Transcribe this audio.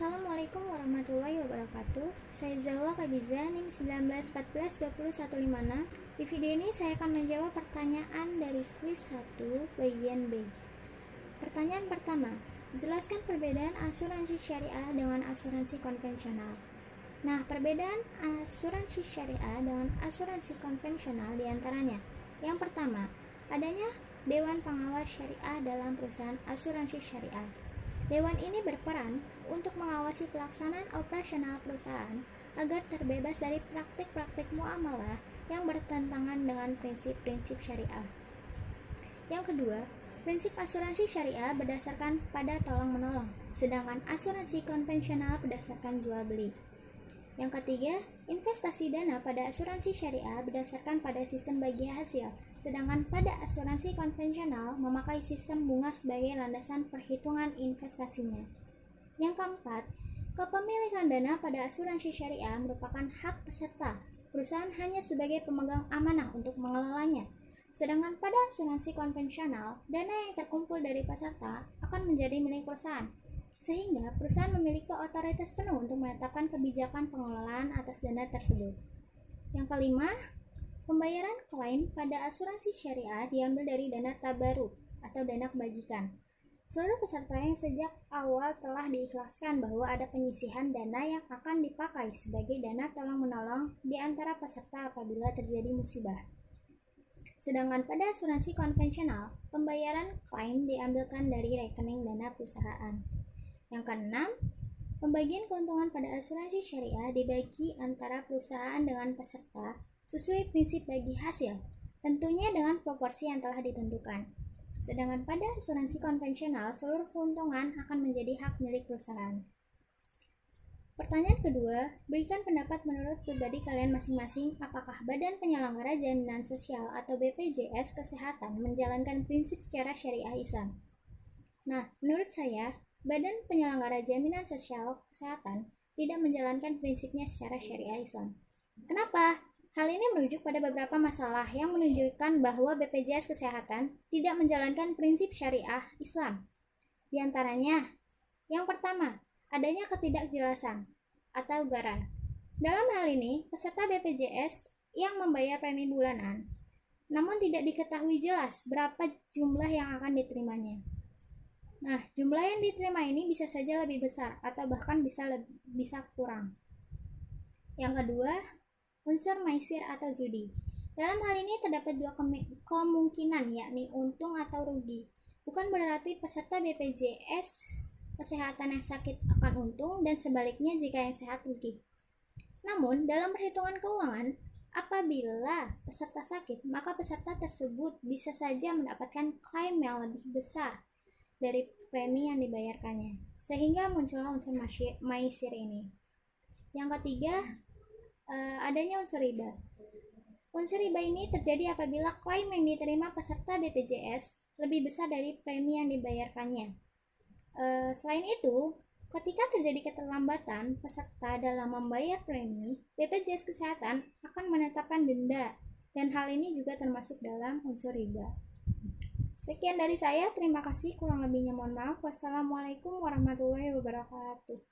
Assalamualaikum warahmatullahi wabarakatuh. Saya Zawa Kabiza, NIM 1914-20156. Di video ini saya akan menjawab pertanyaan dari kuis 1 bagian B. Pertanyaan pertama, jelaskan perbedaan asuransi syariah dengan asuransi konvensional. Nah, perbedaan asuransi syariah dengan asuransi konvensional diantaranya. Yang pertama, adanya Dewan Pengawas Syariah dalam perusahaan asuransi syariah. Dewan ini berperan untuk mengawasi pelaksanaan operasional perusahaan agar terbebas dari praktik-praktik muamalah yang bertentangan dengan prinsip-prinsip syariah. Yang kedua, prinsip asuransi syariah berdasarkan pada tolong-menolong, sedangkan asuransi konvensional berdasarkan jual-beli. Yang ketiga, investasi dana pada asuransi syariah berdasarkan pada sistem bagi hasil, sedangkan pada asuransi konvensional memakai sistem bunga sebagai landasan perhitungan investasinya. Yang keempat, kepemilikan dana pada asuransi syariah merupakan hak peserta. Perusahaan hanya sebagai pemegang amanah untuk mengelolanya. Sedangkan pada asuransi konvensional, dana yang terkumpul dari peserta akan menjadi milik perusahaan, sehingga perusahaan memiliki otoritas penuh untuk menetapkan kebijakan pengelolaan atas dana tersebut. Yang kelima, pembayaran klaim pada asuransi syariah diambil dari dana tabaruk atau dana kebajikan. Seluruh peserta yang sejak awal telah diikhlaskan bahwa ada penyisihan dana yang akan dipakai sebagai dana tolong-menolong di antara peserta apabila terjadi musibah. Sedangkan pada asuransi konvensional, pembayaran klaim diambilkan dari rekening dana perusahaan. Yang keenam, pembagian keuntungan pada asuransi syariah dibagi antara perusahaan dengan peserta sesuai prinsip bagi hasil, tentunya dengan proporsi yang telah ditentukan. Sedangkan pada asuransi konvensional, seluruh keuntungan akan menjadi hak milik perusahaan. Pertanyaan kedua, berikan pendapat menurut pribadi kalian masing-masing, apakah Badan Penyelenggara Jaminan Sosial atau BPJS Kesehatan menjalankan prinsip secara syariah Islam? Nah, menurut saya, Badan Penyelenggara Jaminan Sosial Kesehatan tidak menjalankan prinsipnya secara syariah Islam. Kenapa? Hal ini merujuk pada beberapa masalah yang menunjukkan bahwa BPJS Kesehatan tidak menjalankan prinsip syariah Islam. Di antaranya, yang pertama, adanya ketidakjelasan atau garan. Dalam hal ini, peserta BPJS yang membayar premi bulanan, namun tidak diketahui jelas berapa jumlah yang akan diterimanya. Nah, jumlah yang diterima ini bisa saja lebih besar atau bahkan bisa kurang. Yang kedua, unsur maisir atau judi. Dalam hal ini terdapat dua kemungkinan, yakni untung atau rugi. Bukan berarti peserta BPJS Kesehatan yang sakit akan untung dan sebaliknya jika yang sehat rugi. Namun, dalam perhitungan keuangan, apabila peserta sakit, maka peserta tersebut bisa saja mendapatkan klaim yang lebih besar dari premi yang dibayarkannya, sehingga muncullah unsur maisir ini. Yang ketiga, adanya unsur riba. Unsur riba ini terjadi apabila klaim yang diterima peserta BPJS lebih besar dari premi yang dibayarkannya. Selain itu, ketika terjadi keterlambatan peserta dalam membayar premi, BPJS Kesehatan akan menetapkan denda, dan hal ini juga termasuk dalam unsur riba. Sekian dari saya, terima kasih, kurang lebihnya mohon maaf. Wassalamualaikum warahmatullahi wabarakatuh.